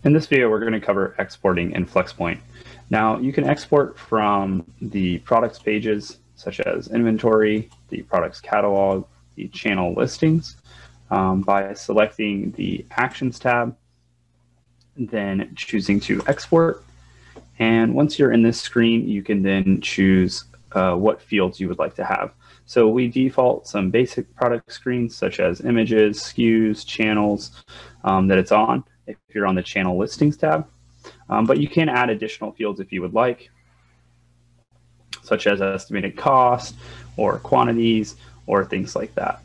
In this video, we're going to cover exporting in Flxpoint. Now, you can export from the products pages, such as inventory, the products catalog, the channel listings, by selecting the Actions tab, then choosing to export. And once you're in this screen, you can then choose what fields you would like to have. So we default some basic product screens, such as images, SKUs, channels that it's on, if you're on the channel listings tab. But you can add additional fields if you would like, such as estimated cost or quantities or things like that.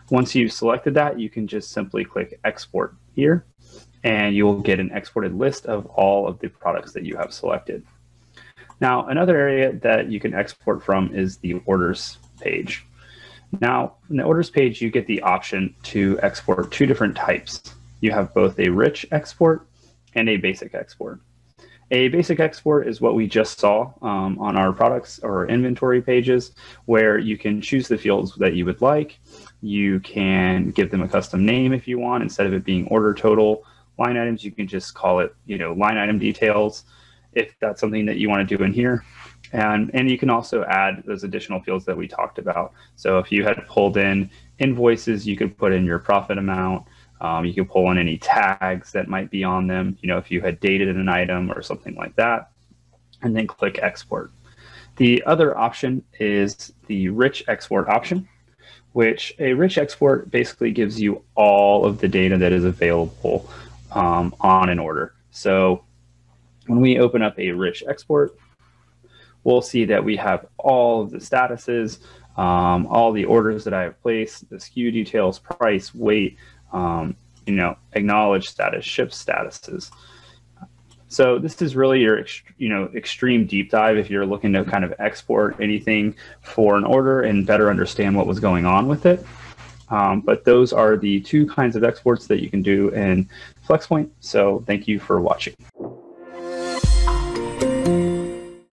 Once you've selected that, you can just simply click export here, and you will get an exported list of all of the products that you have selected. Now, another area that you can export from is the orders page. Now, in the orders page, you get the option to export two different types. You have both a rich export and a basic export. A basic export is what we just saw on our products or inventory pages, where you can choose the fields that you would like. You can give them a custom name if you want. Instead of it being order total line items, you can just call it, line item details, if that's something that you want to do in here. And you can also add those additional fields that we talked about. So if you had pulled in invoices, you could put in your profit amount. You can pull in any tags that might be on them, if you had dated an item or something like that, and then click export. The other option is the rich export option, which a rich export basically gives you all of the data that is available on an order. So when we open up a rich export, we'll see that we have all of the statuses, all the orders that I have placed, the SKU details, price, weight, acknowledged status, ship statuses. So this is really your extreme deep dive if you're looking to kind of export anything for an order and better understand what was going on with it. But those are the two kinds of exports that you can do in Flxpoint. So thank you for watching.